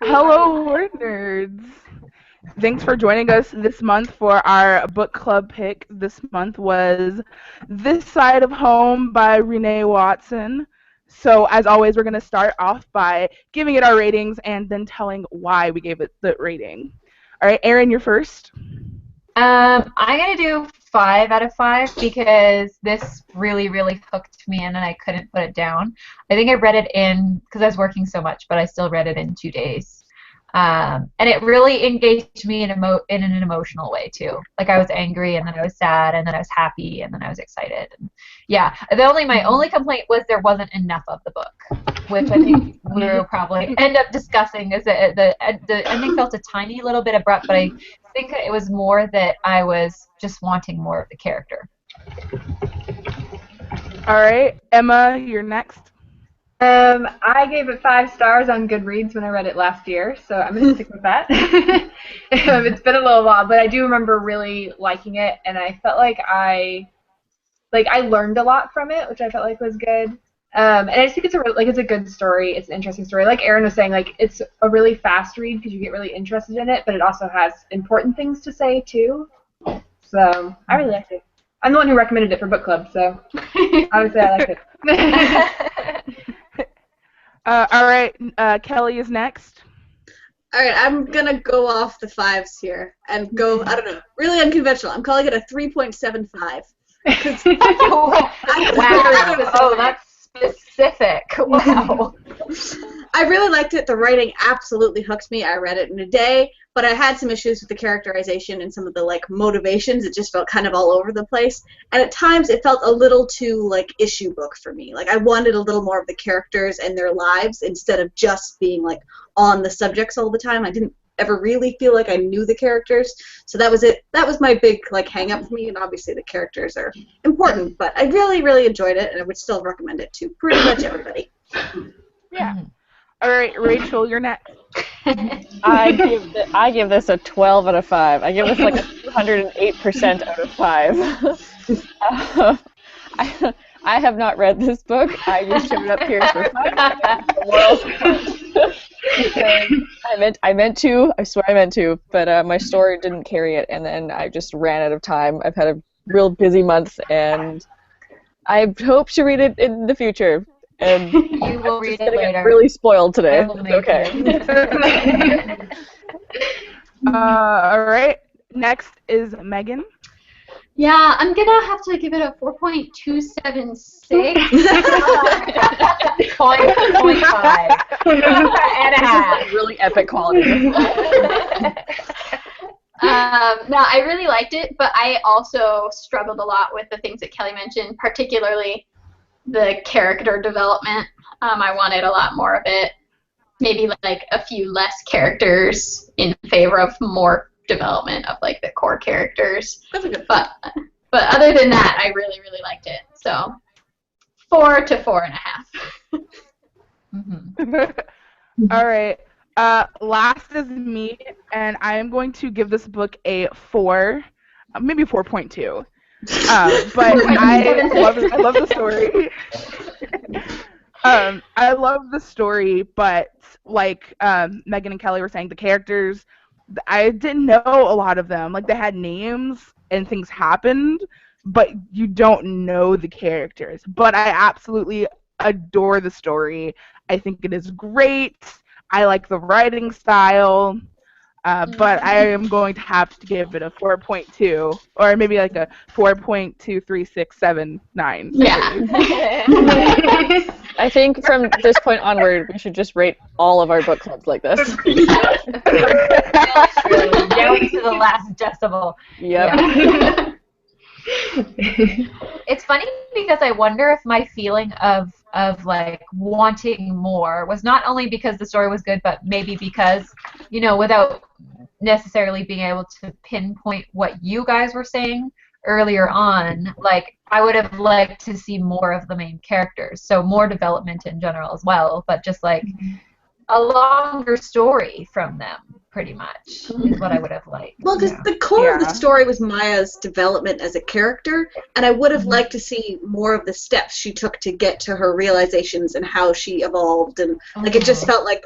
Hello, WordNerds. Thanks for joining us this month for our book club pick. This month was This Side of Home by Renee Watson. So, as always, we're going to start off by giving it our ratings and then telling why we gave it the rating. All right, Erin, you're first. I'm gonna do 5 out of 5 because this really, really hooked me in and I couldn't put it down. I think I read it because I was working so much, but I still read it in 2 days. And it really engaged me in an emotional way too. Like I was angry and then I was sad and then I was happy and then I was excited. And yeah, my only complaint was there wasn't enough of the book, which I think we'll probably end up discussing. Is that the ending felt a tiny little bit abrupt, but I think it was more that I was just wanting more of the character. All right, Emma, you're next. I gave it 5 stars on Goodreads when I read it last year, so I'm going to stick with that. It's been a little while, but I do remember really liking it, and I felt like I learned a lot from it, which I felt like was good. And I just think it's a good story. It's an interesting story. Like Erin was saying, like it's a really fast read because you get really interested in it, but it also has important things to say too. So I really liked it. I'm the one who recommended it for book club, so obviously I liked it. All right, Kelly is next. All right, I'm going to go off the fives here and go, I don't know, really unconventional. I'm calling it a 3.75. Wow. Oh, that's specific. Wow. I really liked it. The writing absolutely hooked me. I read it in a day, but I had some issues with the characterization and some of the motivations. It just felt kind of all over the place, and at times it felt a little too issue book for me. I wanted a little more of the characters and their lives instead of just being on the subjects all the time. I didn't ever really feel like I knew the characters, so that was it. That was my big hang up for me, and obviously the characters are important, but I really, really enjoyed it, and I would still recommend it to pretty much everybody. Yeah. All right, Rachel, you're next. I give this a 12 out of 5. I give this a 208% out of 5. I have not read this book. I just showed up here for fun. I meant to. I swear I meant to, but my story didn't carry it, and then I just ran out of time. I've had a real busy month, and I hope to read it in the future. And you will read it later. Get really spoiled today. Okay. All right. Next is Megan. Yeah, I'm gonna have to give it a 4.276. 0.5 and a half. Really epic quality. No, I really liked it, but I also struggled a lot with the things that Kelly mentioned, particularly the character development. I wanted a lot more of it. Maybe a few less characters in favor of more development of the core characters. That's a good but other than that, I really, really liked it. So 4 to 4.5. Mm-hmm. All right. Last is me, and I am going to give this book a 4, maybe 4.2. But I love the story. I love the story, but Megan and Kelly were saying, the characters, I didn't know a lot of them. They had names and things happened, but you don't know the characters. But I absolutely adore the story. I think it is great. I like the writing style. But I am going to have to give it a 4.2, or maybe a 4.23679. Yeah. I think from this point onward, we should just rate all of our book clubs like this. Down to the last decibel. Yep. Yeah. It's funny because I wonder if my feeling of wanting more was not only because the story was good, but maybe because, without necessarily being able to pinpoint what you guys were saying earlier on, I would have liked to see more of the main characters, so more development in general as well, but just a longer story from them, pretty much, is what I would have liked. Well, because the core of the story was Maya's development as a character, and I would have liked to see more of the steps she took to get to her realizations and how she evolved, and it just felt like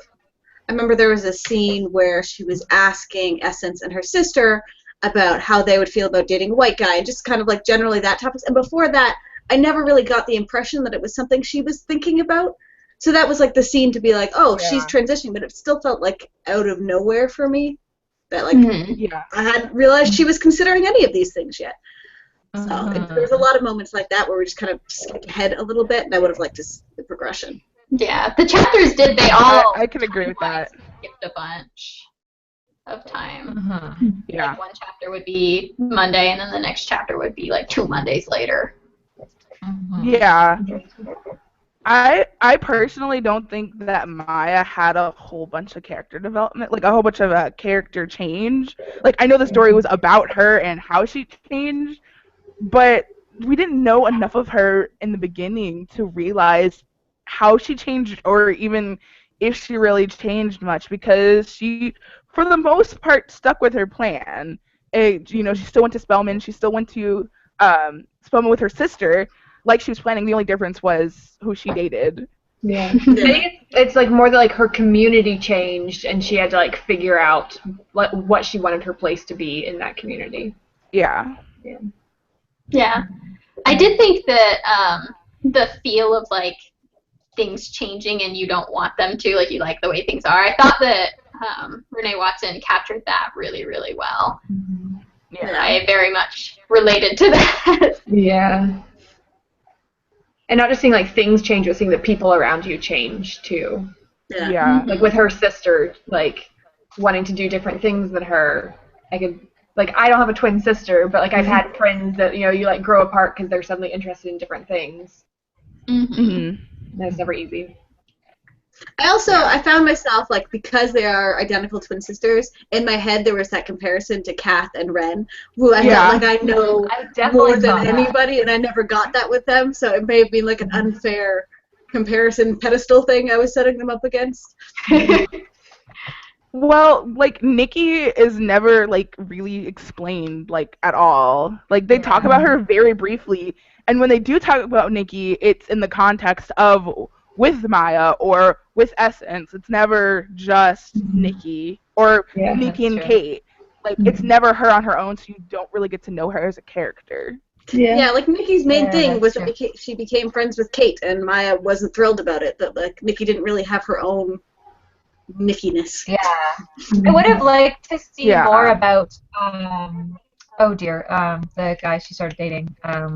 I remember there was a scene where she was asking Essence and her sister about how they would feel about dating a white guy, and just kind of like generally that topic. And before that, I never really got the impression that it was something she was thinking about. So that was like the scene to be like, oh, she's transitioning, but it still felt like out of nowhere for me. That like I hadn't realized she was considering any of these things yet. So there was a lot of moments like that where we just kind of skipped ahead a little bit, and I would have liked to see the progression. Yeah, the chapters did. They all. I can agree with that. Skipped a bunch of time. Yeah. Like one chapter would be Monday, and then the next chapter would be like 2 Mondays later. Yeah. I personally don't think that Maya had a whole bunch of character development, like a whole bunch of character change. Like, I know the story was about her and how she changed, but we didn't know enough of her in the beginning to realize how she changed, or even if she really changed much, because she, for the most part, stuck with her plan. You know, she still went to Spellman. She still went to Spellman with her sister, like she was planning. The only difference was who she dated. Yeah. I think it's like more that like her community changed, and she had to like figure out what she wanted her place to be in that community. Yeah. Yeah. I did think that the feel of like things changing and you don't want them to, like you like the way things are. I thought that Renee Watson captured that really, really well. Yeah. I very much related to that. Yeah. And not just seeing like things change, but seeing the people around you change too. Yeah. Like with her sister, like wanting to do different things than her. I don't have a twin sister, but like I've had friends that, you know, you like grow apart because they're suddenly interested in different things. That's never easy. I found myself, like, because they are identical twin sisters, in my head there was that comparison to Kath and Ren, who I felt like I know more than anybody, and I never got that with them, so it may have been like an unfair comparison pedestal thing I was setting them up against. Well, like, Nikki is never, like, really explained, like, at all. Like, they talk about her very briefly, and when they do talk about Nikki, it's in the context of with Maya or with Essence. It's never just Nikki or Nikki and Kate. Like, it's never her on her own, so you don't really get to know her as a character. Yeah, like, Nikki's main thing was that she became friends with Kate, and Maya wasn't thrilled about it, that, like, Nikki didn't really have her own Nickiness. Yeah. I would have liked to see more about, the guy she started dating.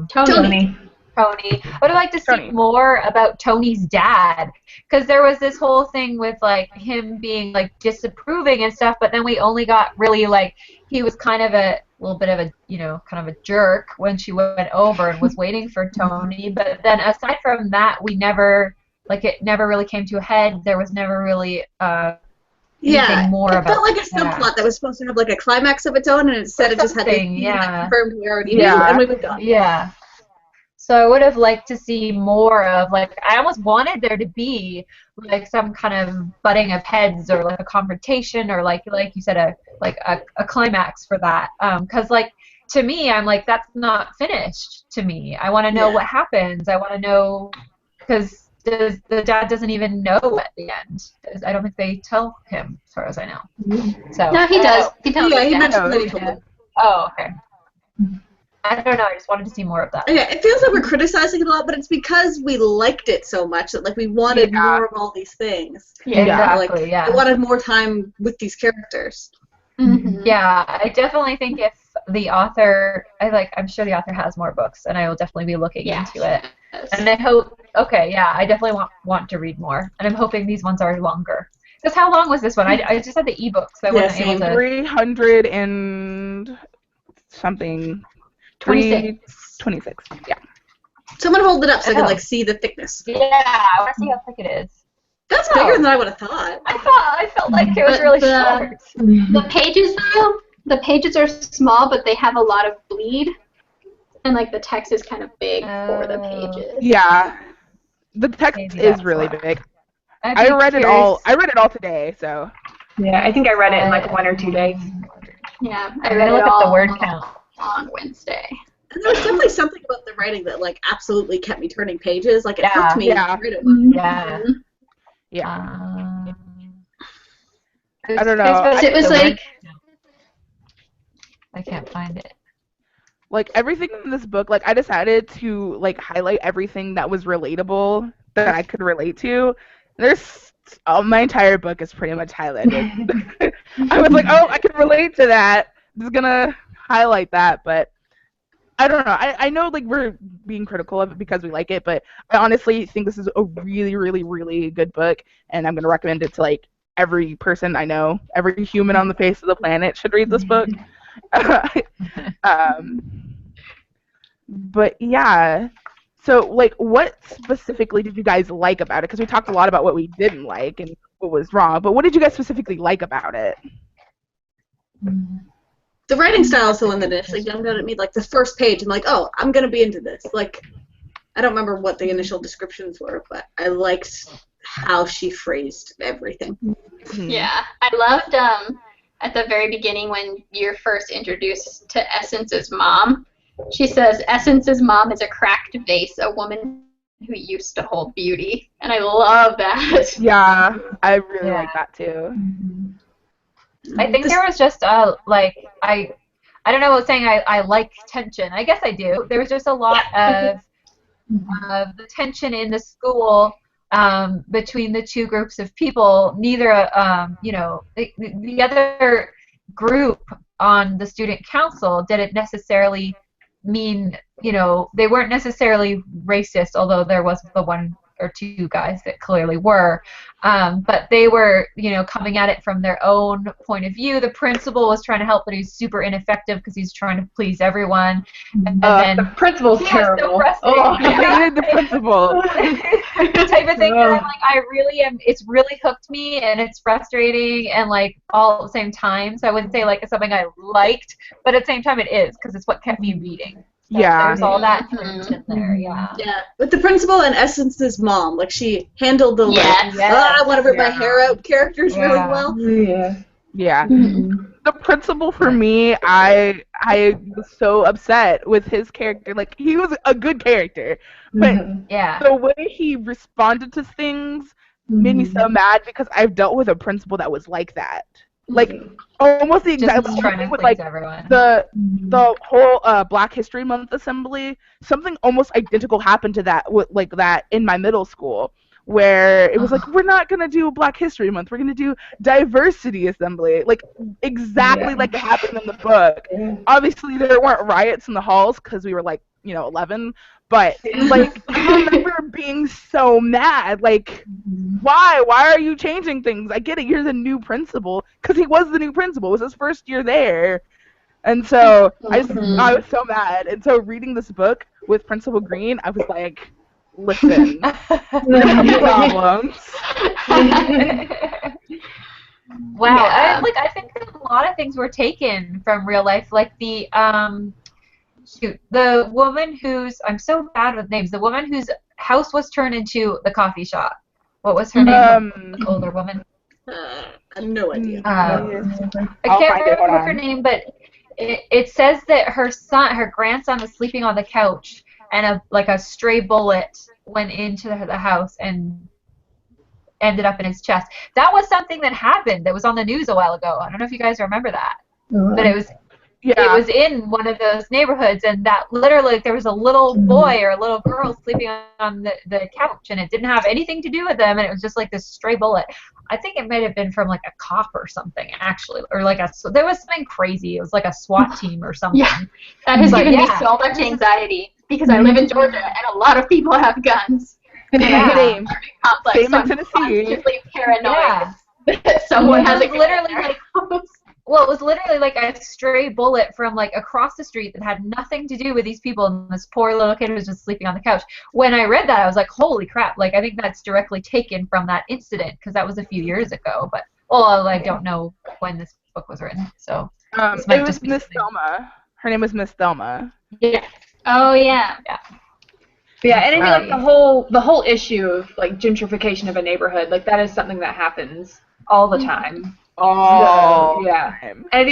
Tony. I would have liked to see more about Tony's dad, because there was this whole thing with like him being like disapproving and stuff, but then we only got really like he was kind of a little bit of a, you know, kind of a jerk when she went over and was waiting for Tony, but then aside from that we never, like, it never really came to a head. There was never really anything more about it. It felt like a subplot that was supposed to have like a climax of its own, and instead it just had to be confirmed we already knew, and we moved on. Yeah. So I would have liked to see more of, like, I almost wanted there to be, like, some kind of butting of heads or, like, a confrontation or, like you said, a climax for that. Because, like, to me, I'm like, that's not finished to me. I want to know what happens. I want to know, because the dad doesn't even know at the end. I don't think they tell him, as far as I know. So no, he does. He tells he mentioned that he told him. Oh, okay. I don't know, I just wanted to see more of that. Yeah, it feels like we're criticizing it a lot, but it's because we liked it so much that, like, we wanted more of all these things. Yeah, exactly, like, I wanted more time with these characters. Yeah, I definitely think if the author, I'm sure the author has more books, and I will definitely be looking into it. And I hope, I definitely want to read more, and I'm hoping these ones are longer. Because how long was this one? I just had the ebooks. I wasn't able to... 300 and something. 26. Yeah. Someone hold it up so I can, like, see the thickness. Yeah, I want to see how thick it is. That's bigger than I would have thought. I felt like it was really short. The pages, though, the pages are small, but they have a lot of bleed, and, like, the text is kind of big for the pages. Yeah, the text is really big. I read it all. I read it all today, so. Yeah, I think I read it in like 1 or 2 days. Yeah, I read it all. At the word count on Wednesday. And there was definitely something about the writing that, like, absolutely kept me turning pages. Like, it helped me read it. Yeah. I don't know. It was like I can't find it. Like everything in this book, like I decided to like highlight everything that was relatable that I could relate to. There's my entire book is pretty much highlighted. I was like, oh, I can relate to that. I'm just gonna highlight that, but I don't know. I know like we're being critical of it because we like it, but I honestly think this is a really, really, really good book, and I'm gonna recommend it to like every person I know, every human on the face of the planet should read this book. um, but yeah, so like, what specifically did you guys like about it? Because we talked a lot about what we didn't like and what was wrong, but what did you guys specifically like about it? The writing style is the one that initially jumped out at me. Like the first page, I'm like, oh, I'm gonna be into this. Like, I don't remember what the initial descriptions were, but I liked how she phrased everything. Yeah, I loved at the very beginning when you're first introduced to Essence's mom. She says Essence's mom is a cracked vase, a woman who used to hold beauty, and I love that. Yeah, I really like that too. I think there was just like I don't know about saying I like tension. I guess I do. There was just a lot of the tension in the school between the two groups of people. Neither you know, the other group on the student council didn't necessarily mean, you know, they weren't necessarily racist, although there was the one or two guys that clearly were, but they were, you know, coming at it from their own point of view. The principal was trying to help, but he's super ineffective because he's trying to please everyone. And then the principal's terrible. So I hated the principal. type of thing. And I'm like, I really am. It's really hooked me, and it's frustrating, and like all at the same time. So I wouldn't say like it's something I liked, but at the same time, it is because it's what kept me reading. So Yeah. there's all that tension there. Yeah. Yeah, with the principal and Essence's mom, like she handled the Yes. I want to rip my hair out characters really well. Yeah. Yeah. The principal for me, I was so upset with his character. Like he was a good character, but Yeah. the way he responded to things made me so mad because I've dealt with a principal that was like that. Like almost the exact Just trying to with please like everyone. the whole Black History Month assembly. Something almost identical happened to that with like that in my middle school, where it was like, we're not gonna do Black History Month, we're gonna do diversity assembly, like exactly like it happened in the book. Obviously there weren't riots in the halls because we were like, you know, 11, but like I remember being so mad, like why are you changing things? I get it, you're the new principal, because he was the new principal, it was his first year there. And so I was so mad. And so reading this book with Principal Green, I was like, listen, we have problems. Wow, Yeah. I think a lot of things were taken from real life, like the woman whose, I'm so bad with names, the woman whose house was turned into the coffee shop. What was her name? The older woman. I have no idea. I I'll can't find it, hold remember her on. name, but it says that her grandson was sleeping on the couch, and a stray bullet went into the house and ended up in his chest. That was something that happened. That was on the news a while ago. I don't know if you guys remember that, but it was in one of those neighborhoods, and that literally, like, there was a little boy or a little girl sleeping on the couch, and it didn't have anything to do with them, and it was just like this stray bullet. I think it might have been from like a cop or something, actually, or like there was something crazy. It was like a SWAT team or something. Yeah, that has given me so much anxiety because I live in Georgia and a lot of people have guns. Same. Complex, Same so in I'm Tennessee. constantly paranoid Yeah. that someone has a gun literally in their house. Well, it was literally like a stray bullet from like across the street that had nothing to do with these people, and this poor little kid was just sleeping on the couch. When I read that, I was like, holy crap, like I think that's directly taken from that incident, because that was a few years ago, but I don't know when this book was written, so this might It was just be Miss something. Thelma. Her name was Miss Thelma. Yeah. Oh yeah. Yeah, and I mean, like the whole issue of like gentrification of a neighborhood, like that is something that happens all the time. Oh, yeah. And I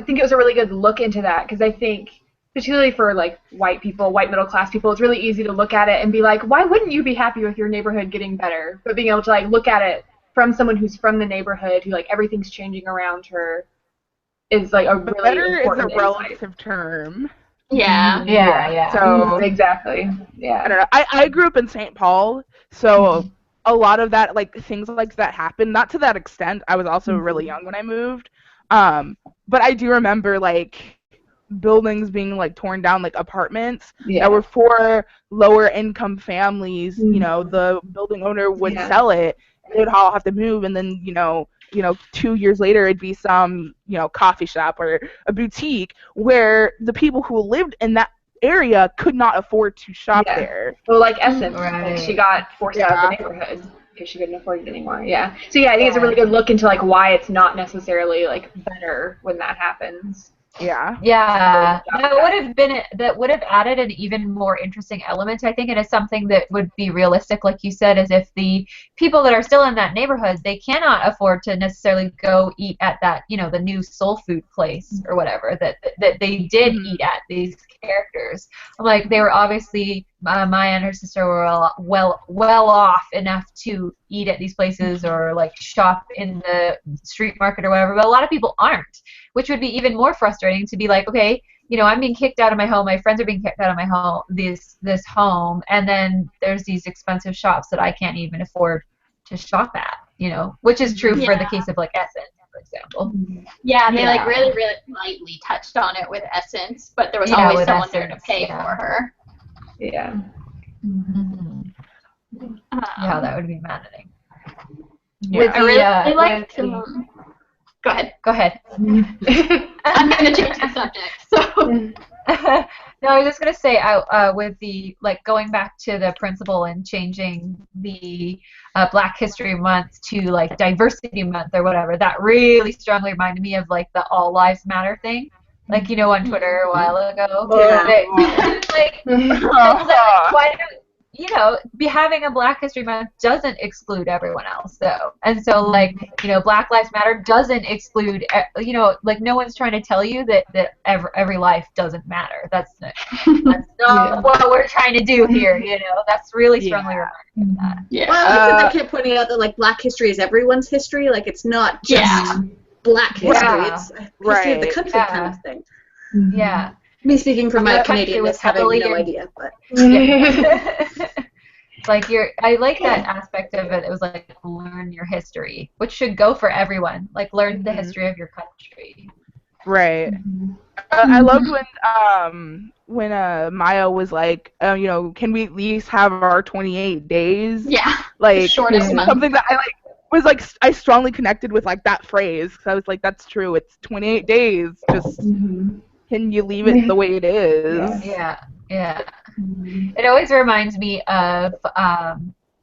think it was a really good look into that, because I think, particularly for like white people, white middle class people, it's really easy to look at it and be like, why wouldn't you be happy with your neighborhood getting better? But being able to like look at it from someone who's from the neighborhood, who like everything's changing around her, is like a But really better is important a insight. relative term. Yeah. Yeah. So Exactly. I Yeah. don't know. I grew up in St. Paul, so a lot of that, like things like that happened. Not to that extent. I was also really young when I moved. But I do remember like buildings being like torn down, like apartments Yeah. that were for lower income families. You know, the building owner would Yeah. sell it, and they'd all have to move, and then 2 years later it'd be some coffee shop or a boutique where the people who lived in that area could not afford to shop Yeah. there. Well, like Essence, Right. like she got forced out Yeah. of the neighborhood because she couldn't afford it anymore. Yeah. So yeah, I think it's a really good look into like why it's not necessarily like better when that happens. Yeah. Yeah, that would have added an even more interesting element, I think, and it's something that would be realistic, like you said, is if the people that are still in that neighborhood, they cannot afford to necessarily go eat at that, the new soul food place or whatever that they did eat at, these characters. Like they were obviously Maya and her sister were well off enough to eat at these places or like shop in the street market or whatever, but a lot of people aren't, which would be even more frustrating to be like, okay, I'm being kicked out of my home, my friends are being kicked out of my home, this home, and then there's these expensive shops that I can't even afford to shop at, which is true for the case of like Essence, for example. Yeah, they like really, really lightly touched on it with Essence, but there was Yeah, always with someone there to Essence, pay for her. Yeah. Yeah, that would be maddening. Yeah. I really liked. Go ahead. Go ahead. I'm going to change the subject. So. No, I was just gonna say, with the like going back to the principle and changing the Black History Month to like Diversity Month or whatever, that really strongly reminded me of like the All Lives Matter thing, like on Twitter a while ago. Like, why do be having a Black History Month doesn't exclude everyone else though, and so like Black Lives Matter doesn't exclude like no one's trying to tell you that every life doesn't matter. That's not what we're trying to do here. That's really strongly reminding that. Yeah. Well, I like that they kept pointing out that like Black history is everyone's history. Like it's not just Black history. It's history of the country kind of thing. Yeah. Me speaking from my Canadianness, having no idea, but like I like that aspect of it. It was like learn your history, which should go for everyone. Like learn the history of your country. Right. I loved when Maya was like, can we at least have our 28 days? Yeah. Like shortest month. something that I was like I strongly connected with like that phrase because I was like, that's true. It's 28 days. Just can you leave it the way it is? Yeah. It always reminds me of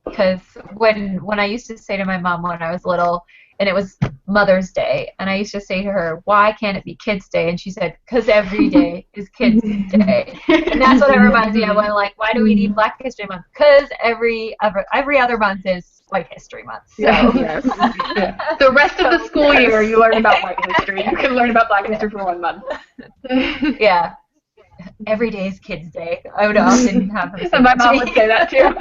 because when I used to say to my mom when I was little, and it was Mother's Day, and I used to say to her, why can't it be Kids Day? And she said, because every day is Kids Day. And that's what it reminds me of when like, why do we need Black History Month? Because every other month is White History Month. So. The rest of the school year, you learn about White history. You can learn about Black history for 1 month. Yeah. Every day is Kids Day. I would often have her say And my mom would say that too.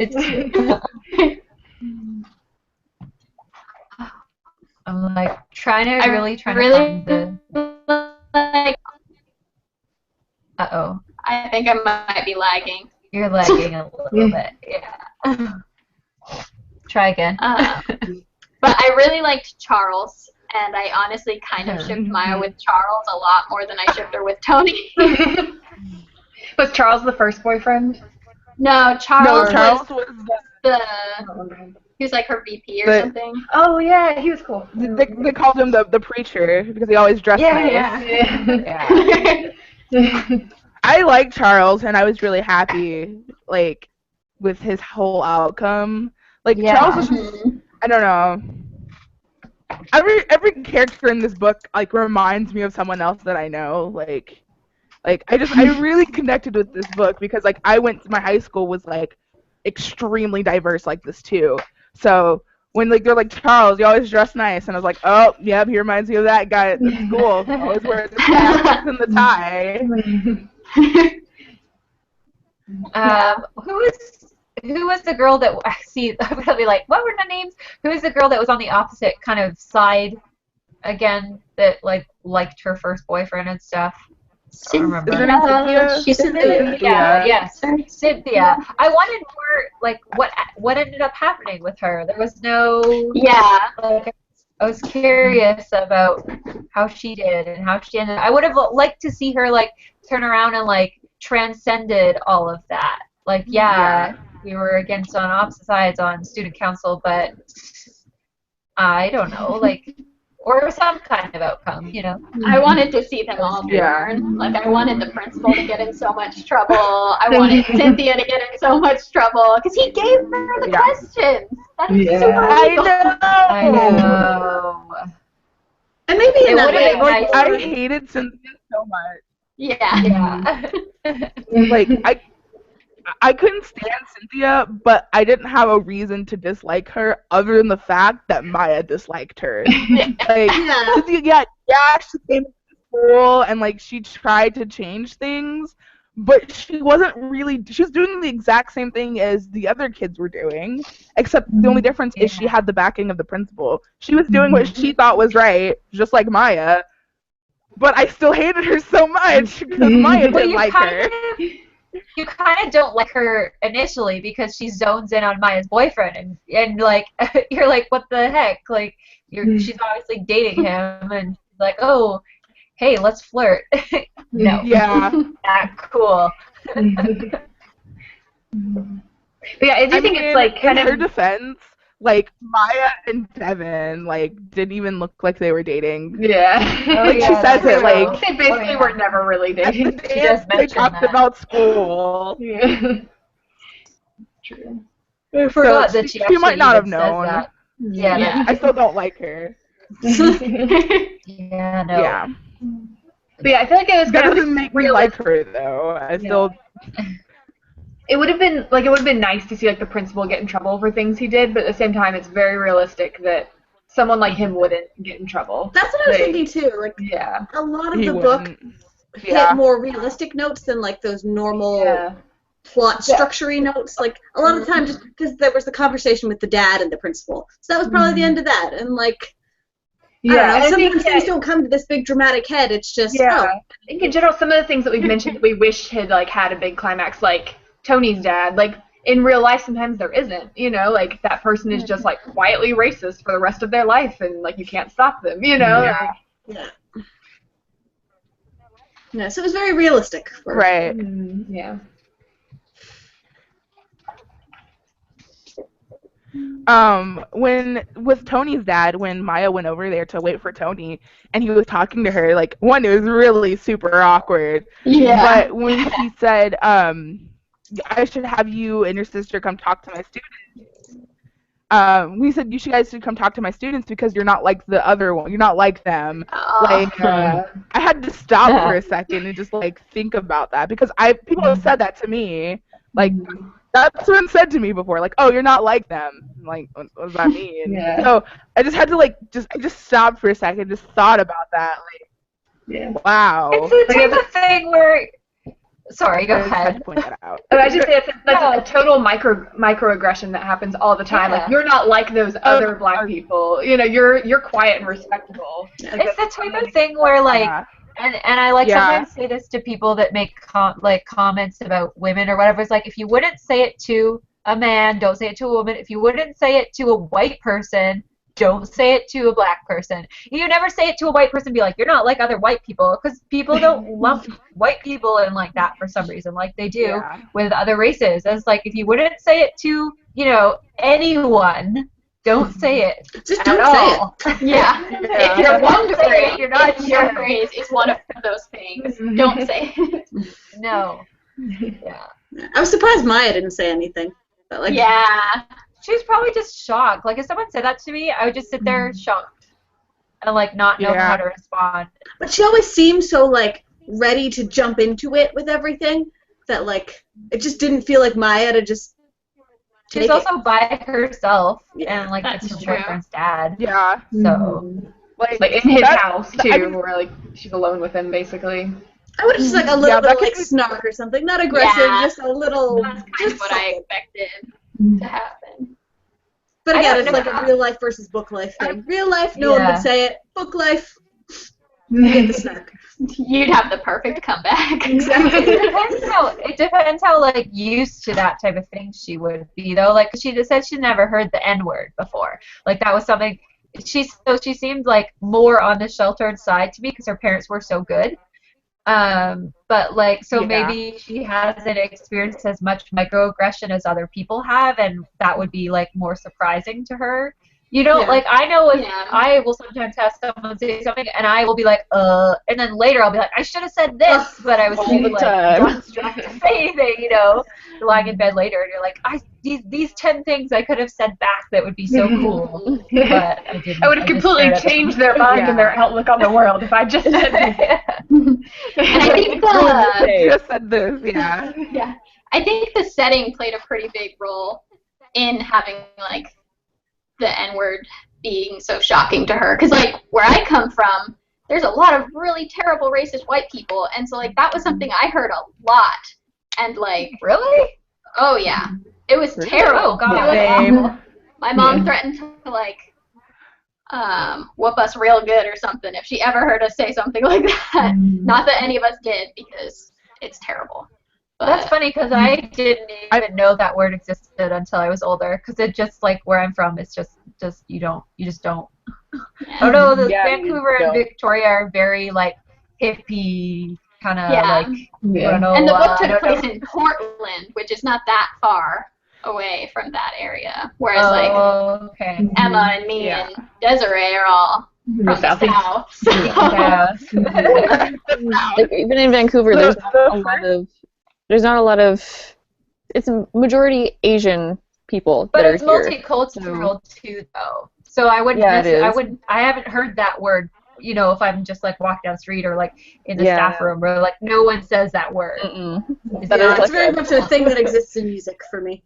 It's true. I'm like trying to find the. Like, Uh-oh. I think I might be lagging. You're lagging a little bit. Yeah. Try again. But I really liked Charles, and I honestly kind of shipped Maya with Charles a lot more than I shipped her with Tony. Was Charles the first boyfriend? No, Charles was the he was like her VP or something. Oh yeah, he was cool. they called him the preacher because he always dressed nice. Yeah. I liked Charles, and I was really happy like with his whole outcome. Like Charles was just, I don't know. Every character in this book like reminds me of someone else that I know. Like I really connected with this book because like my high school was like extremely diverse like this too. So when like they're like, Charles, you always dress nice, and I was like, oh yep, he reminds me of that guy at the school. Always wears the pants and the tie. who was the girl that see? I'm gonna be like, what were the names? Who was the girl that was on the opposite kind of side again that like liked her first boyfriend and stuff? I don't remember. Is her name Cynthia? She's Cynthia. Yes, Cynthia. I wanted more like what ended up happening with her. There was no like I was curious about how she did and how she ended. I would have liked to see her like turn around and like transcended all of that. Like we were against on opposite sides on student council, but I don't know, like or some kind of outcome, you know. I wanted to see them all burn. Like, I wanted the principal to get in so much trouble. I wanted Cynthia to get in so much trouble because he gave her the questions. That is super illegal. I know. And maybe in that way, nice. I hated Cynthia so much. Yeah. Like, I couldn't stand Cynthia, but I didn't have a reason to dislike her other than the fact that Maya disliked her. Like, Cynthia, she came to school and like she tried to change things, but she wasn't really. She was doing the exact same thing as the other kids were doing, except the only difference is she had the backing of the principal. She was doing what she thought was right, just like Maya. But I still hated her so much because Maya didn't like her. You kind of don't like her initially because she zones in on Maya's boyfriend, and like you're like, what the heck? Like she's obviously dating him, and like, oh, hey, let's flirt. No, not cool. But yeah, I do think it's like kind in of her defense. Like, Maya and Devin, like, didn't even look like they were dating. Yeah. Like, she says it, like... They basically were never really dating. She does they talked about school. Yeah. True. I forgot that she might not have says known. that. Yeah. I still don't like her. Yeah, no. Yeah. But yeah, I feel like it was That kind doesn't of make me like her, though. I still... It would have been nice to see like the principal get in trouble for things he did, but at the same time, it's very realistic that someone like him wouldn't get in trouble. That's what I was thinking too. Like, a lot of the book hit more realistic notes than like those normal plot structure-y notes. Like a lot of the time, just because there was the conversation with the dad and the principal, so that was probably the end of that. And like, I don't know. Sometimes things don't come to this big dramatic head. It's just I think in general, some of the things that we've mentioned we wish had like had a big climax, like Tony's dad, like in real life sometimes there isn't, you know, like that person is just like quietly racist for the rest of their life and like you can't stop them, you know. Yeah, so it was very realistic. Right. Yeah. When with Tony's dad, when Maya went over there to wait for Tony and he was talking to her, like, one, it was really super awkward. Yeah. But when he said, I should have you and your sister come talk to my students. We said you guys should come talk to my students because you're not like the other one. You're not like them. I had to stop for a second and just like think about that because people have said that to me. Like that's been said to me before. Like, oh, you're not like them. I'm like, what does that mean? So I just had to I just stopped for a second, just thought about that. Like, wow. It's the type of thing where. Sorry, go ahead. I had to point that out. I just say that's a total microaggression that happens all the time. Like you're not like those other black people. You know, you're quiet and respectable. It's the type of thing where like, and I like sometimes say this to people that make comments about women or whatever. It's like if you wouldn't say it to a man, don't say it to a woman. If you wouldn't say it to a white person, don't say it to a black person. You never say it to a white person and be like, you're not like other white people, because people don't lump white people in like that for some reason, like they do with other races. It's like, if you wouldn't say it to, you know, anyone, don't say it. Just don't say it. Yeah. If you're wondering, you're not your phrase is one of those things. Don't say it. No. Yeah. I was surprised Maya didn't say anything. But like, she was probably just shocked. Like, if someone said that to me, I would just sit there shocked and, like, not know how to respond. But she always seemed so, like, ready to jump into it with everything that, like, it just didn't feel like Maya to just take She's also by herself, and, like, it's her boyfriend's dad. Yeah. So. Like in his house, too, where, like, she's alone with him, basically. I would have just, like, a little like, snark or something. Not aggressive, just a little... That's kind of what I expected. to happen. But I again, don't it's know like how- a real life versus book life thing. Real life, no one would say it. Book life, you get the snark. You'd have the perfect comeback. Exactly. It depends how like used to that type of thing she would be though. Like she just said she'd never heard the N word before. Like that was something she seemed like more on the sheltered side to me because her parents were so good. But like so maybe she hasn't experienced as much microaggression as other people have, and that would be like more surprising to her. You know, like I know if I will sometimes have someone say something and I will be like, and then later I'll be like, I should have said this, but I was too like dumbstruck to say anything, you know, lying in bed later and you're like, these 10 things I could have said back that would be so cool, but I didn't. I would have completely changed their mind and their outlook on the world if I just said this. And I think just said this, yeah. I think the setting played a pretty big role in having like the N-word being so shocking to her. Because like where I come from, there's a lot of really terrible racist white people, and so like that was something I heard a lot. And like really? Oh yeah. It was terrible. Oh god. It was awful. My mom threatened to like whoop us real good or something if she ever heard us say something like that. Not that any of us did, because it's terrible. But that's funny because I didn't even know that word existed until I was older. Because it just like where I'm from, it's just you just don't. I don't know. Vancouver and Victoria are very like hippie kind of like. I don't know, and the book took place in Portland, which is not that far away from that area. Whereas Emma and me and Desiree are all from the south. So. Like, even in Vancouver, there's not a lot of. It's a majority Asian people that are here. But it's multicultural too, though. So I wouldn't. I haven't heard that word. You know, if I'm just like walking down the street or like in the staff room, or like no one says that word. It's very much a thing that exists in music for me.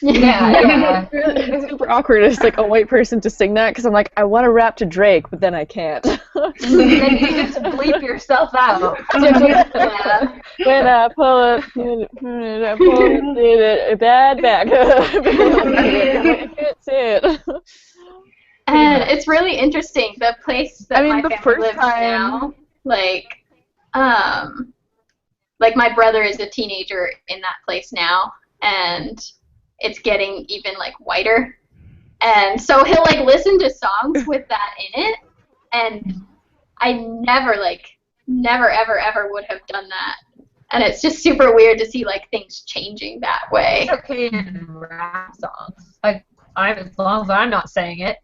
It's super awkward as like a white person to sing that because I'm like, I want to rap to Drake, but then I can't. Then you just bleep yourself out. When I pull up, I pull it bad back. That's it. And it's really interesting. The place that my family lives now, like my brother is a teenager in that place now, and it's getting even like whiter. And so he'll like listen to songs with that in it, and I never ever would have done that. And it's just super weird to see like things changing that way. It's okay in rap songs. Like as long as I'm not saying it.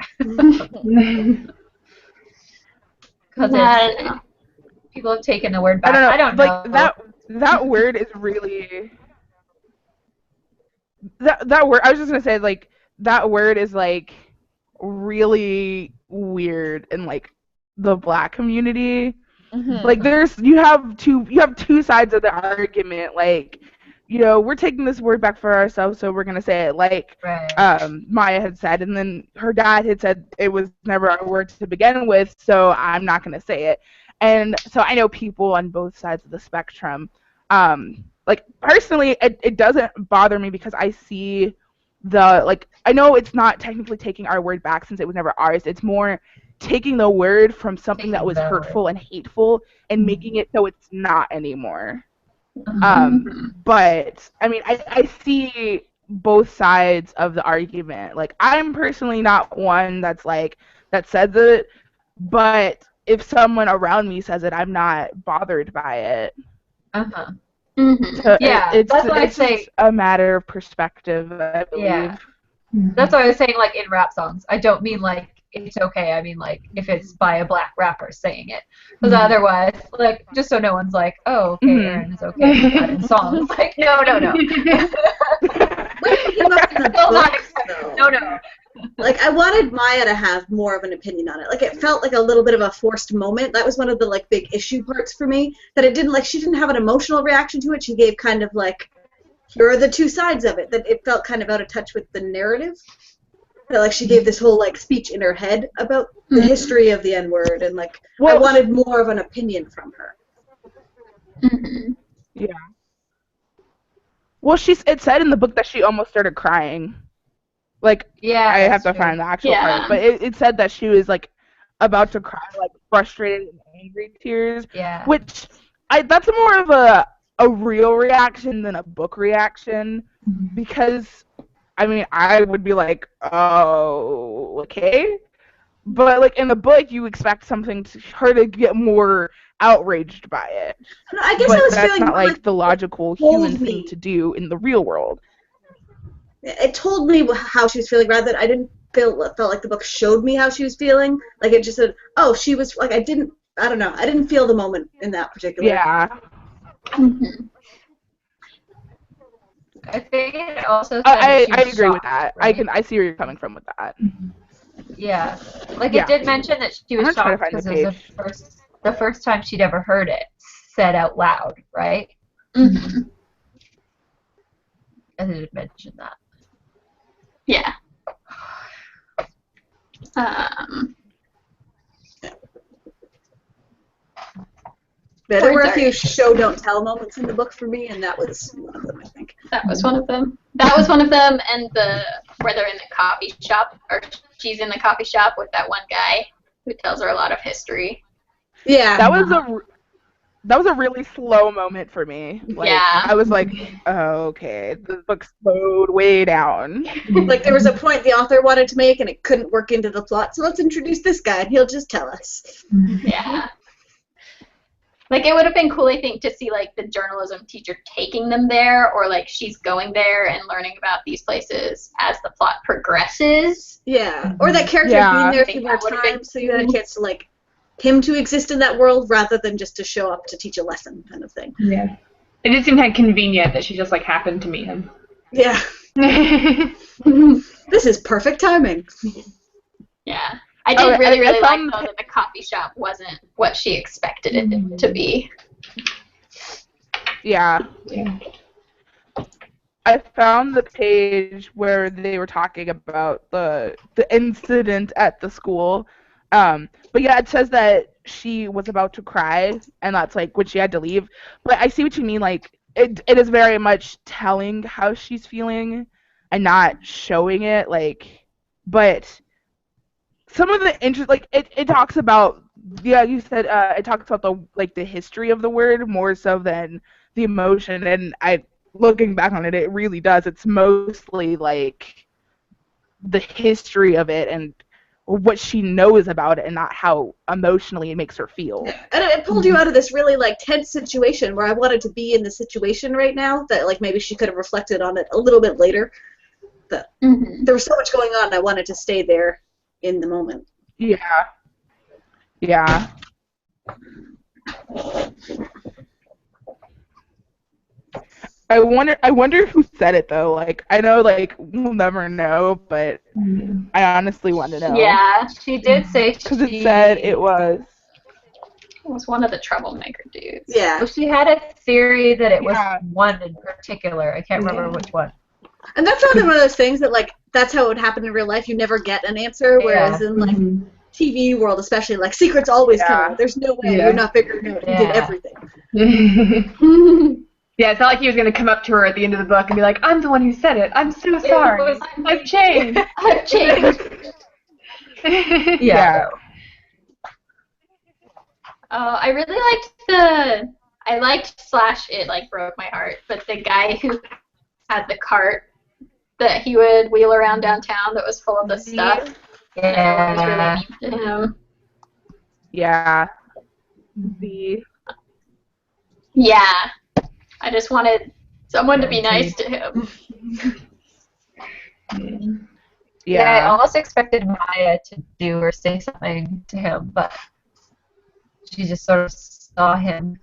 Because people have taken the word back. I don't know. Like that word is really that word. I was just gonna say like that word is like really weird in like the Black community. Like you have two sides of the argument. Like, you know, we're taking this word back for ourselves, so we're gonna say it like Maya had said, and then her dad had said it was never our word to begin with, so I'm not gonna say it. And so I know people on both sides of the spectrum. Like personally, it doesn't bother me because I see I know it's not technically taking our word back since it was never ours. It's more taking the word from something that was hurtful and hateful and making it so it's not anymore. But I mean, I see both sides of the argument. Like, I'm personally not one that says it, but if someone around me says it, I'm not bothered by it. So it's just a matter of perspective, I believe. Yeah. That's what I was saying, like, in rap songs. I don't mean, like, it's okay. I mean, like, if it's by a Black rapper saying it. Because otherwise, like, just so no one's like, oh, okay, Aaron is okay with that in songs. Like, no. No. Like, I wanted Maya to have more of an opinion on it. Like, it felt like a little bit of a forced moment. That was one of the, like, big issue parts for me. That it didn't, like, she didn't have an emotional reaction to it. She gave kind of, like, here are the two sides of it. That it felt kind of out of touch with the narrative. That, like, she gave this whole, like, speech in her head about the history of the N-word. And, like, I wanted more of an opinion from her. Yeah. Well, it said in the book that she almost started crying. Like, Yeah, I have that's to true. find the actual Yeah. part, but it said that she was like about to cry, like frustrated and angry tears, Yeah. which that's more of a real reaction than a book reaction, because I mean I would be like, oh, okay, but like in the book you expect her to get more outraged by it, No, I guess I but was that's feeling not more like the logical told human thing me. to do in the real world. It told me how she was feeling rather than I didn't felt like the book showed me how she was feeling. Like it just said, oh, she was like I don't know. I didn't feel the moment in that particular. Yeah. Mhm. I think it also said I that she was agree with shocked, that. right? I see where you're coming from with that. Yeah. Like Yeah. it did mention that she I'm was gonna try to shocked find the because it was page. the first time she'd ever heard it said out loud, right? Mhm. I did mention that. Yeah. Yeah, there were a Words few are- show don't tell moments in the book for me, and that was one of them, I think. That was one of them. That was one of them, and where they're in the coffee shop, or she's in the coffee shop with that one guy who tells her a lot of history. Yeah. That was a really slow moment for me. Like, Yeah. I was like, oh, okay, the book slowed way down. Like there was a point the author wanted to make and it couldn't work into the plot, so let's introduce this guy and he'll just tell us. Yeah. Like, it would have been cool, I think, to see, like, the journalism teacher taking them there, or, like, she's going there and learning about these places as the plot progresses. Yeah. Or that character Yeah. being there a I think few more that would've been times so you had a chance to like him to exist in that world rather than just to show up to teach a lesson kind of thing. Yeah. It did seem kind of convenient that she just like happened to meet him. Yeah. This is perfect timing. Yeah. I did really like, found- though, that the coffee shop wasn't what she expected it to be. Yeah. Yeah. I found the page where they were talking about the incident at the school. But yeah, it says that she was about to cry, and that's like when she had to leave. But I see what you mean. Like it is very much telling how she's feeling, and not showing it. Like, but some of the interest, like it talks about. Yeah, you said it talks about the history of the word more so than the emotion, and looking back on it, it really does. It's mostly like the history of it and what she knows about it, and not how emotionally it makes her feel. And it pulled you out of this really like tense situation where I wanted to be in the situation right now that like maybe she could have reflected on it a little bit later. But there was so much going on and I wanted to stay there in the moment. Yeah. Yeah. I wonder who said it though. Like I know like we'll never know, but I honestly want to know. Yeah. She did say Because it said it was. It was one of the troublemaker dudes. Yeah. Well, she had a theory that it was Yeah. one in particular. I can't remember which one. And that's probably one of those things that like that's how it would happen in real life. You never get an answer, whereas in like TV world especially, like secrets always come out. There's no way you're not figuring out who did everything. Yeah, it's not like he was going to come up to her at the end of the book and be like, I'm the one who said it. I'm so sorry. I've changed. I've changed. Yeah. I really liked slash it like broke my heart, but the guy who had the cart that he would wheel around downtown that was full of the stuff. I was really mean to him. Yeah. Yeah. I just wanted someone to be nice to him. Yeah, I Yeah. almost expected Maya to do or say something to him, but she just sort of saw him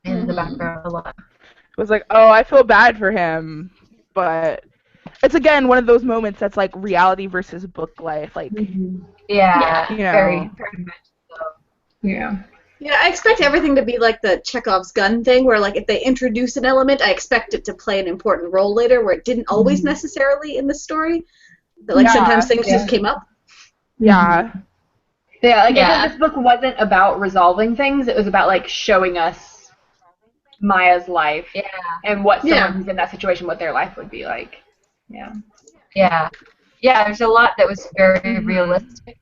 in the background a lot. It was like, oh, I feel bad for him, but it's again one of those moments that's like reality versus book life. Like, Yeah, you know. very much so. Yeah. Yeah, I expect everything to be like the Chekhov's gun thing, where like if they introduce an element, I expect it to play an important role later, where it didn't always necessarily in the story. But like sometimes things just came up. yeah. Yeah, like Yeah. this book wasn't about resolving things. It was about like showing us Maya's life Yeah. and what someone who's in that situation, what their life would be like. Yeah. Yeah. Yeah, there's a lot that was very realistic.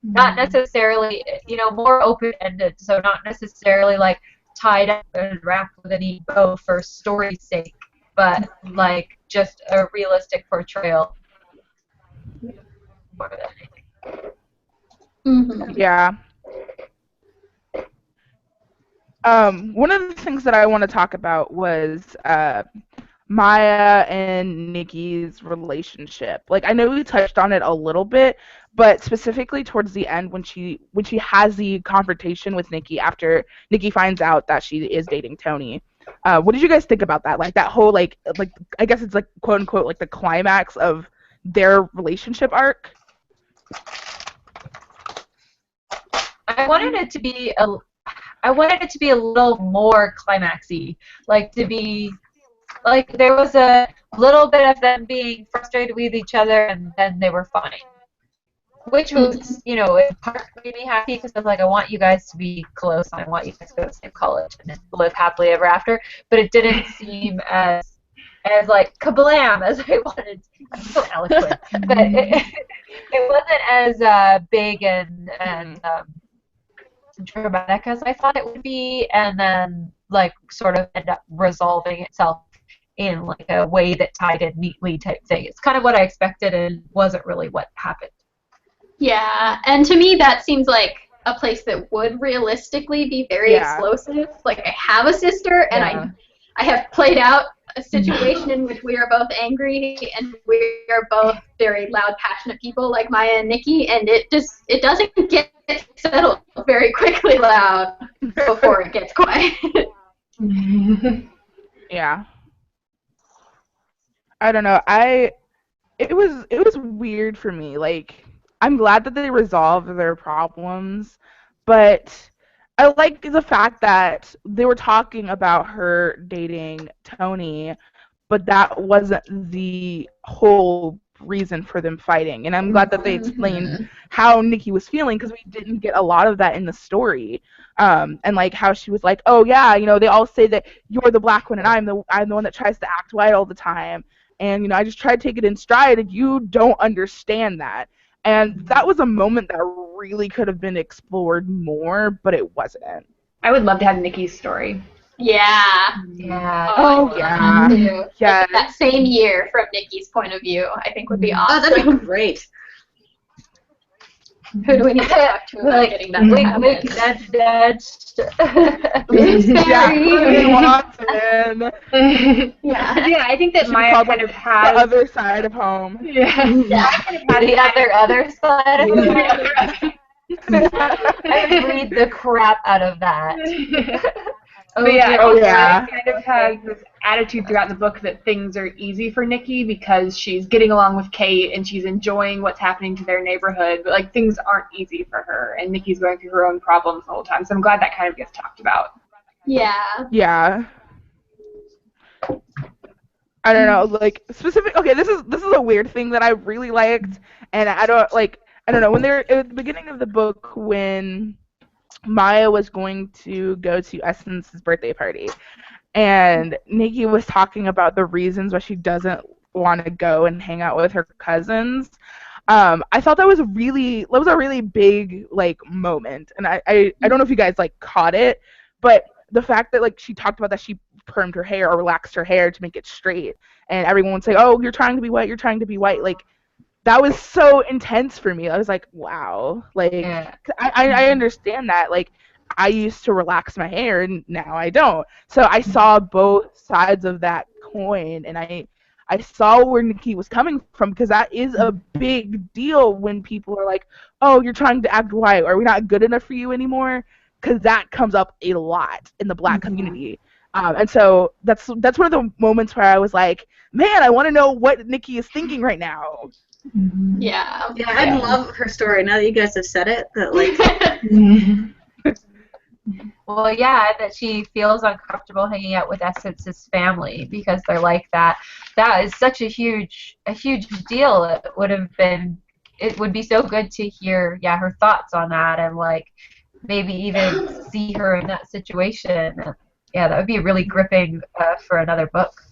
Not necessarily, more open-ended, so not necessarily like tied up and wrapped with a neat bow for story's sake, but like just a realistic portrayal. More than anything. Yeah. One of the things that I want to talk about was Maya and Nikki's relationship. Like I know we touched on it a little bit, but specifically towards the end when she has the confrontation with Nikki after Nikki finds out that she is dating Tony. What did you guys think about that? Like that whole like I guess it's like quote unquote like the climax of their relationship arc. I wanted it to be a little more climaxy, like to be like there was a little bit of them being frustrated with each other and then they were fine. Which was, in part made me happy because I was like, I want you guys to be close and I want you guys to go to the same college and live happily ever after. But it didn't seem as like kablam as I wanted. I'm so eloquent, but it wasn't as big and dramatic as I thought it would be, and then like sort of end up resolving itself in like a way that tied in neatly type thing. It's kind of what I expected and wasn't really what happened. Yeah, and to me that seems like a place that would realistically be very explosive. Like I have a sister and I have played out a situation in which we are both angry and we are both very loud, passionate people like Maya and Nikki, and it doesn't get settled very quickly loud before it gets quiet. Yeah. I don't know. It was weird for me. Like I'm glad that they resolved their problems, but I like the fact that they were talking about her dating Tony, but that wasn't the whole reason for them fighting. And I'm glad that they explained how Nikki was feeling because we didn't get a lot of that in the story. And like how she was like, oh yeah, they all say that you're the black one and I'm the one that tries to act white all the time. And I just try to take it in stride and you don't understand that. And that was a moment that really could have been explored more, but it wasn't. I would love to have Nikki's story. Yeah. Yeah. Oh, yeah. Yeah. Like that same year from Nikki's point of view, I think would be awesome. Oh, that'd be great. Who do we need to talk to about getting that to happen? Renee Watson. Yeah, I think that Maya kind of has the other side of home. Yeah. The other side of home. I would read the crap out of that. Maya kind of has this attitude throughout the book that things are easy for Nikki because she's getting along with Kate and she's enjoying what's happening to their neighborhood, but like things aren't easy for her and Nikki's going through her own problems the whole time. So I'm glad that kind of gets talked about. Yeah. Yeah. I don't know, like specific. Okay, this is a weird thing that I really liked, and I don't know when they're at the beginning of the book when Maya was going to go to Essence's birthday party, and Nikki was talking about the reasons why she doesn't want to go and hang out with her cousins. I thought that was a really big like moment, and I don't know if you guys like caught it, but the fact that like she talked about that she permed her hair or relaxed her hair to make it straight, and everyone would say, "Oh, you're trying to be white," like. That was so intense for me. I was like, wow. Like, I understand that. Like, I used to relax my hair, and now I don't. So I saw both sides of that coin, and I saw where Nikki was coming from, because that is a big deal when people are like, oh, you're trying to act white, or we're not good enough for you anymore, because that comes up a lot in the black community. And so that's one of the moments where I was like, man, I want to know what Nikki is thinking right now. Yeah. Yeah, I love her story. Now that you guys have said it, that like. Well, yeah, that she feels uncomfortable hanging out with Essence's family because they're like that. That is such a huge deal. It would be so good to hear, her thoughts on that, and like maybe even see her in that situation. Yeah, that would be really gripping for another book.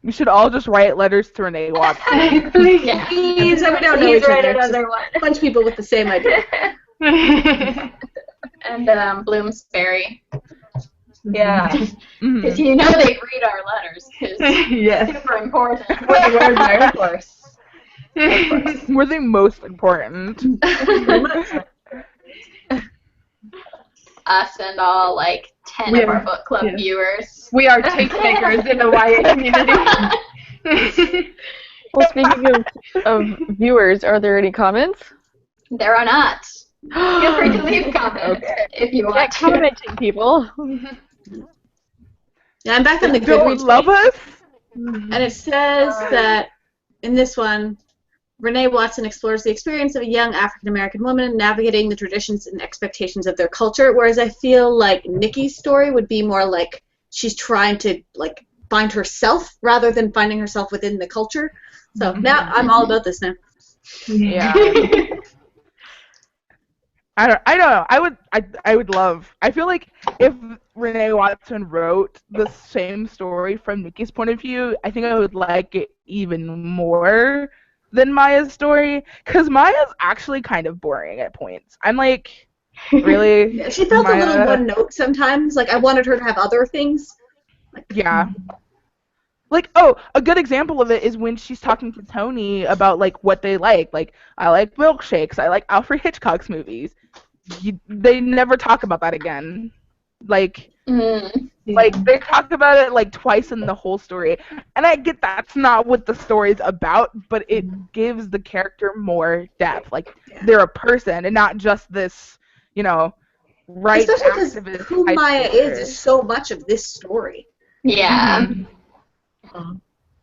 We should all just write letters to Renee Watson. Yeah. Please, we don't know Please each write other. It's just another one. a bunch of people with the same idea. And Bloomsbury. Yeah. Mhm. Because you know they read our letters. Because Yes. it's super important. We're the WordNerds, of course. We're the most important. Us and all, like, 10 We of our are- book club yes. viewers. We are tastemakers in the YA community. Well, speaking of viewers, are there any comments? There are not. Feel free to leave comments if you Get want to. commenting, people. Yeah, I'm back on the Don't Goodreads love page, us? and it says that in this one, Renee Watson explores the experience of a young African-American woman navigating the traditions and expectations of their culture, whereas I feel like Nikki's story would be more like she's trying to like find herself rather than finding herself within the culture. So now I'm all about this now. Yeah. I don't know. I would love. I feel like if Renee Watson wrote the same story from Nikki's point of view, I think I would like it even more than Maya's story, because Maya's actually kind of boring at points. I'm like, really? Yeah, she felt a little one note sometimes. Like I wanted her to have other things. Yeah. Like, oh, a good example of it is when she's talking to Tony about, like, what they like. Like, I like milkshakes. I like Alfred Hitchcock's movies. They never talk about that again. Like, like, they talk about it, like, twice in the whole story. And I get that's not what the story's about, but it gives the character more depth. Like, they're a person and not just this, you know, right Especially activist because who type Maya character. is so much of this story. Yeah.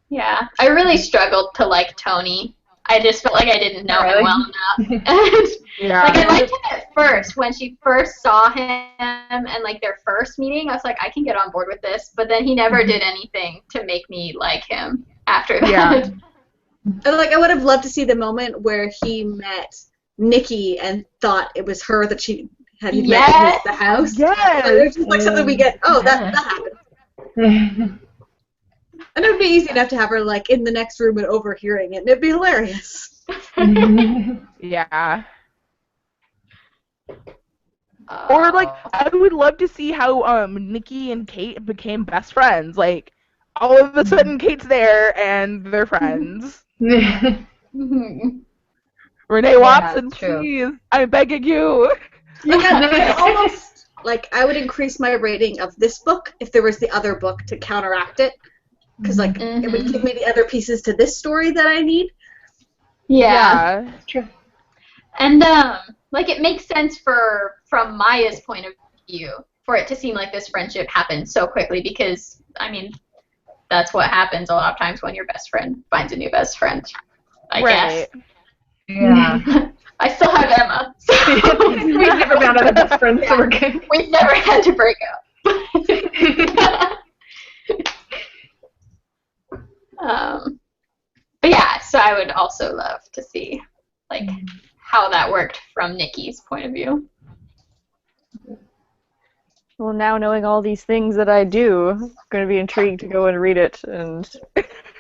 Yeah. I really struggled to like Tony. I just felt like I didn't know him well enough. And, Yeah. like, I liked him at first. When she first saw him and, like, their first meeting, I was like, I can get on board with this. But then he never did anything to make me like him after that. Yeah. And like I would have loved to see the moment where he met Nikki and thought it was her that he met Yes. at the house. Yes. And it's just like something we get. Oh, that happened. And it would be easy enough to have her like in the next room and overhearing it, and it'd be hilarious. Yeah. Or like I would love to see how Nikki and Kate became best friends. Like all of a sudden Kate's there and they're friends. Renee Watson, true. please. I'm begging you. Yeah, almost like I would increase my rating of this book if there was the other book to counteract it, because like it would give me the other pieces to this story that I need. Yeah. True. And like it makes sense from Maya's point of view for it to seem like this friendship happened so quickly because I mean that's what happens a lot of times when your best friend finds a new best friend. I guess. Yeah. I still have Emma. So We've never found other best friends, so we're good. we've never had to break up. But yeah, so I would also love to see like how that worked from Nikki's point of view. Well, now knowing all these things that I do, I'm going to be intrigued to go and read it and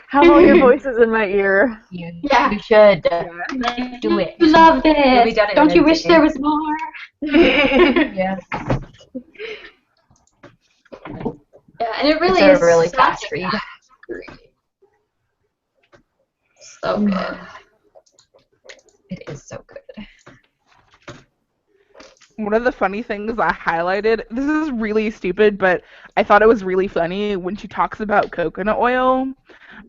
have all your voices in my ear. You Yeah. should Like, do it. Love You'll be this. done in Don't you a wish day. there was more? Yes. Yeah, and it really It's is a really such fast a read. fast read. So good. It is so good. One of the funny things I highlighted, this is really stupid, but I thought it was really funny when she talks about coconut oil.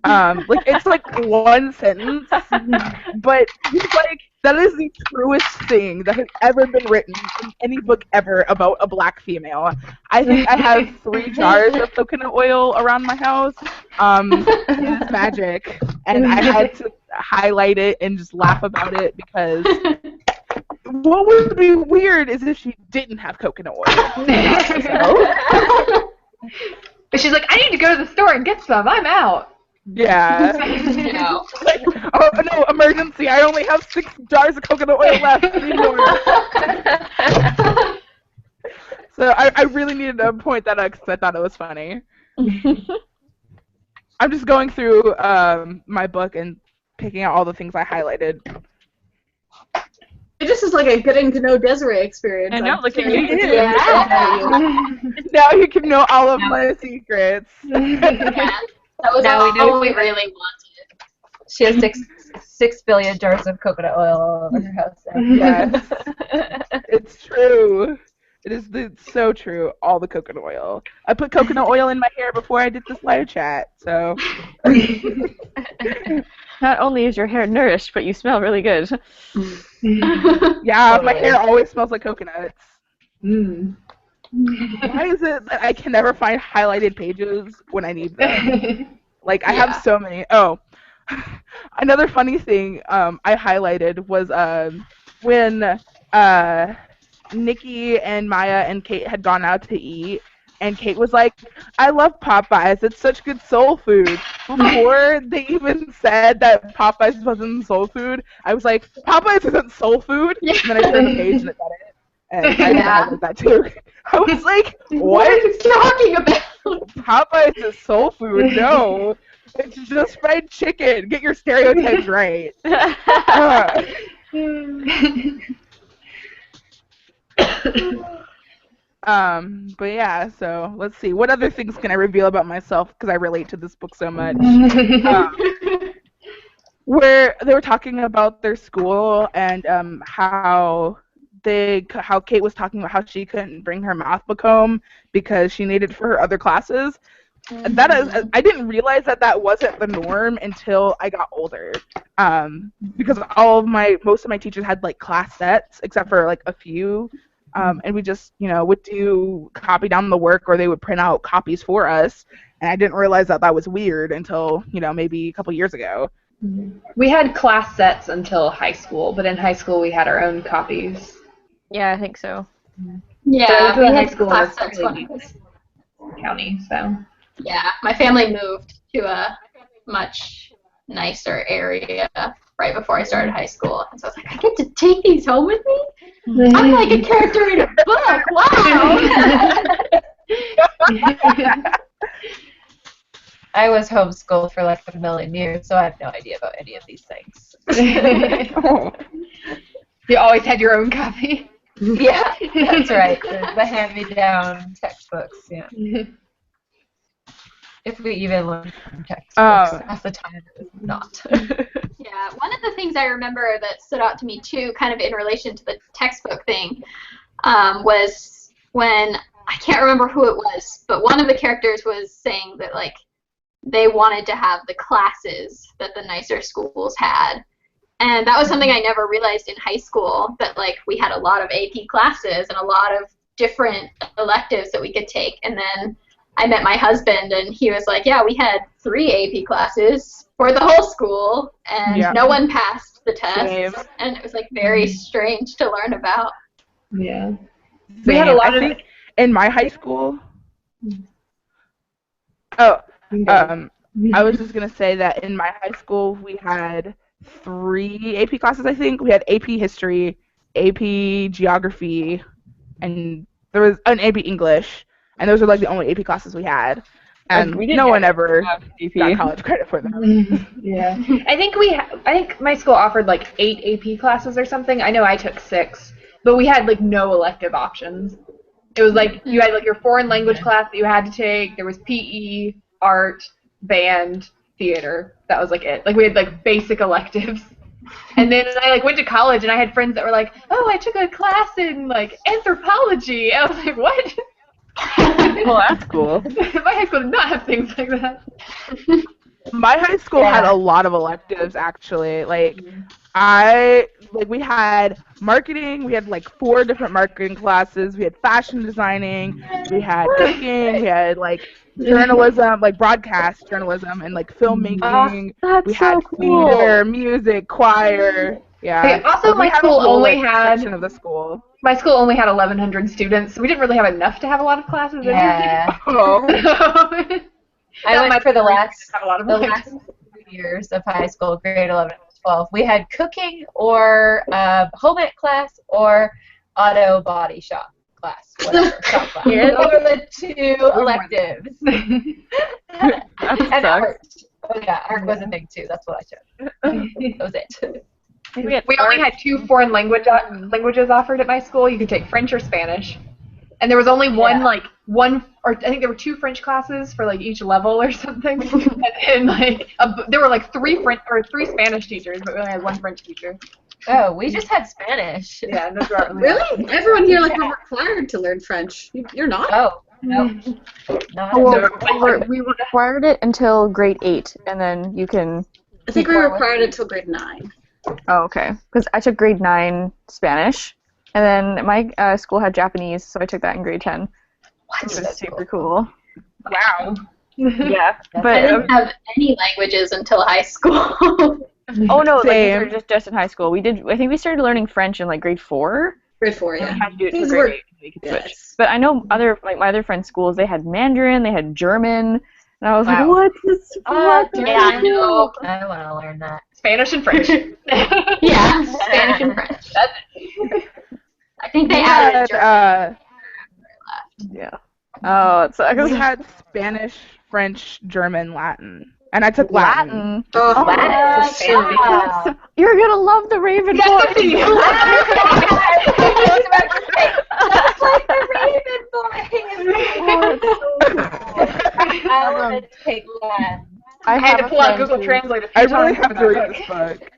Like, it's like one sentence, but it's like, that is the truest thing that has ever been written in any book ever about a black female. I think I have 3 jars of coconut oil around my house. It is magic, and I had to highlight it and just laugh about it because what would be weird is if she didn't have coconut oil. But she's like, I need to go to the store and get some. I'm out. Yeah. No. Like, oh no, emergency! I only have 6 jars of coconut oil left. I need more. So I really needed to point that out because I thought it was funny. I'm just going through my book and picking out all the things I highlighted. It just is like a getting to know Desiree experience. I know, I'm look at very you. interested in this. Now you can know all of my secrets. Yeah, that was Now we know all we really wanted. She has 6 billion jars of coconut oil all over her house. So. Yes, it's true. It's so true. All the coconut oil. I put coconut oil in my hair before I did this live chat, so. Not only is your hair nourished, but you smell really good. Yeah, my hair always smells like coconuts. Mm. Why is it that I can never find highlighted pages when I need them? Like, I have so many. Oh, another funny thing I highlighted was when Nikki and Maya and Kate had gone out to eat, and Kate was like, I love Popeyes. It's such good soul food. Before they even said that Popeyes wasn't soul food, I was like, Popeyes isn't soul food? And then I turned the page and it said it. And I highlighted that too. I was like, What are you talking about? Popeyes is soul food? No. It's just fried chicken. Get your stereotypes right. But yeah, so let's see. What other things can I reveal about myself because I relate to this book so much? Where they were talking about their school and how Kate was talking about how she couldn't bring her math book home because she needed it for her other classes. That is, I didn't realize that wasn't the norm until I got older. Because most of my teachers had like class sets except for like a few. And we just, would do copy down the work or they would print out copies for us. And I didn't realize that was weird until, maybe a couple years ago. We had class sets until high school, but in high school we had our own copies. Yeah, I think so. Yeah, So we high had school class was sets really when I was. county, so. Yeah, my family moved to a much nicer area right before I started high school. And so I was like, I get to take these home with me? I'm like a character in a book. Wow. I was homeschooled for like a million years, so I have no idea about any of these things. You always had your own copy? Yeah, that's right. The hand-me-down textbooks, yeah. If we even learn from textbooks, half the time it was not. Yeah, one of the things I remember that stood out to me too, kind of in relation to the textbook thing, was when, I can't remember who it was, but one of the characters was saying that like they wanted to have the classes that the nicer schools had. And that was something I never realized in high school, that like we had a lot of AP classes and a lot of different electives that we could take. And then I met my husband and he was like, yeah, we had 3 AP classes for the whole school and no one passed the test. Same. And it was like very strange to learn about. Yeah. Same. We had a lot I think in my high school. I was just gonna say that in my high school we had 3 AP classes. I think we had AP History, AP Geography, and there was an AP English, and those were like the only AP classes we had. And no one ever got college credit for them. Yeah. I think my school offered like 8 AP classes or something. I know I took 6, but we had like no elective options. It was like you had like your foreign language class that you had to take. There was PE, art, band, theater. That was like it. Like we had like basic electives. And then I like went to college and I had friends that were like, "Oh, I took a class in like anthropology." I was like, "What?" Well, that's cool. My high school did not have things like that. My high school had a lot of electives actually. We had marketing, we had like 4 different marketing classes, we had fashion designing, we had cooking, we had like journalism, like broadcast journalism and like filmmaking. That's we had cool. theater, music, choir. Yeah. Okay, also, my school only had section of the school. My school only had 1,100 students, so we didn't really have enough to have a lot of classes. Yeah. Oh. I went for the last 3 years of high school, grade 11 and 12. We had cooking or home ec class or auto body shop class, whatever, top class. Yeah. Those are the two electives. That And sucks. art. Oh yeah, art was a thing too. That's what I took. That was it. We only had 2 foreign languages offered at my school. You could take French or Spanish. And there was only one, or I think there were 2 French classes for like each level or something. And then there were like 3 Spanish teachers, but we only had 1 French teacher. Oh, we just had Spanish. Yeah, and those were Really? Everyone here like we're required to learn French. You're not? Oh, no. Not Well, we required it until grade 8, and then you can. I think we required it till grade 9. Oh, okay. Because I took grade 9 Spanish, and then my school had Japanese, so I took that in grade 10. Which was super cool. Wow. Yeah, I but didn't have any languages until high school. oh no, like Same. these are just in high school. We did. I think we started learning French in like grade 4. Grade 4, We yeah. had to do it These for were- grade 8. We could switch. Yes. But I know my other friends' schools, they had Mandarin, they had German, and I was Wow. like, what? Yeah, I know. I want to learn that. Spanish and French. Yeah, Spanish and French. I think they We added had, German. Yeah. Oh, it sucks. we had Spanish, French, German, Latin. And I took Latin. Latin. Oh, Latin for sure. Yes. You're gonna love the Raven Yes, Boy. I was about to say, just like the Raven Boy. I want to take Latin. I I had to have a pull out friend Google who- Translate a few I really times have for to read that this book. book.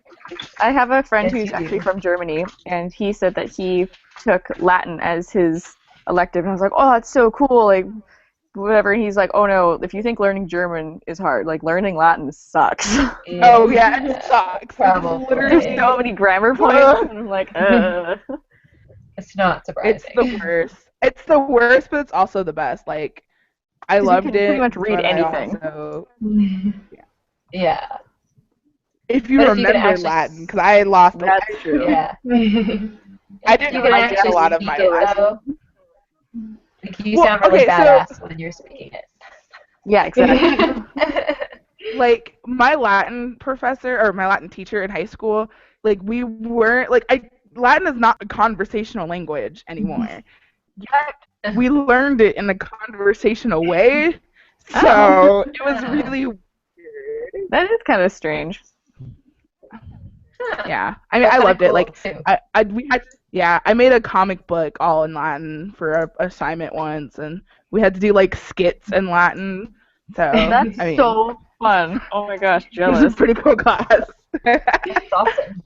I have a friend Yes, who's you actually do. from Germany, and he said that he took Latin as his elective, and I was like, oh, that's so cool, like, whatever. And he's like, oh no, if you think learning German is hard, like, learning Latin sucks. Oh, yeah, it sucks. Probably. There's so many grammar points, and I'm like, It's not surprising. It's the worst. It's the worst, but it's also the best. Like, I 'Cause you loved can it. pretty much read but I anything. also- Yeah. if you But if you could remember actually Latin, because I lost a lot. That's true. Yeah. I didn't You can like it a actually lot of speak my it, lessons. though. Like, you Well, sound really okay, so- badass when you're speaking it. Yeah, exactly. Like, my Latin professor, or my Latin teacher in high school, like, we weren't, like, Latin is not a conversational language anymore. Yet, we learned it in a conversational way, so it was really weird. That is kind of strange. Yeah, I mean, I loved it. Like, I made a comic book all in Latin for a assignment once, and we had to do like skits in Latin. So That's I mean, so fun. Oh my gosh, it was a jealous. pretty cool class. That's awesome.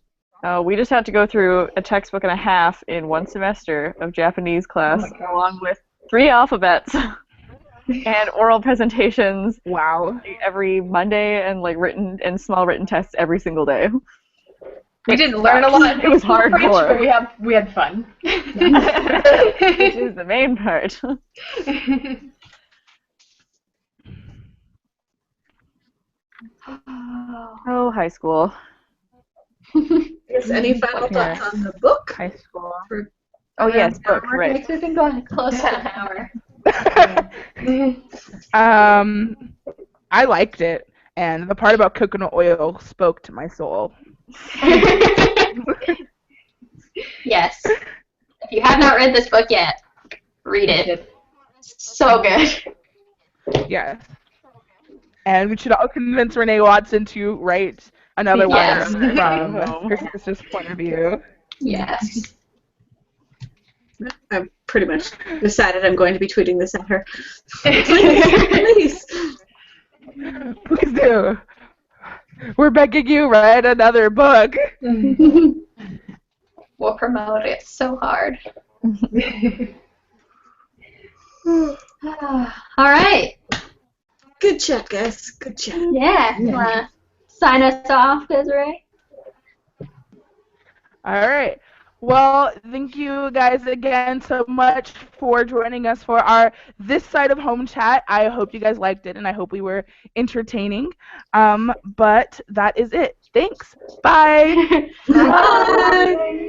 We just had to go through a textbook and a half in one semester of Japanese class, Oh my gosh. along with 3 alphabets and oral presentations Wow. every Monday, and like written and small written tests every single day. We didn't learn a lot. It was French, hardcore. but we had fun. Which is the main part. Oh, high school. Yes, any final thoughts on the book? High school. For- Oh yes, book, We've right. been going close to an hour. I liked it, and the part about coconut oil spoke to my soul. Yes. If you have not read this book yet, read it. So good. Yes. And we should all convince Renee Watson to write another Yes. one from her sister's point of view. Yes. I've pretty much decided I'm going to be tweeting this at her. Please. Please do. We're begging you, write another book. We'll promote it so hard. All right. Good chat, guys. Good chat. Yeah. You wanna sign us off, Desiree? All right. Well, thank you guys again so much for joining us for our This Side of Home chat. I hope you guys liked it, and I hope we were entertaining. But that is it. Thanks. Bye. Bye.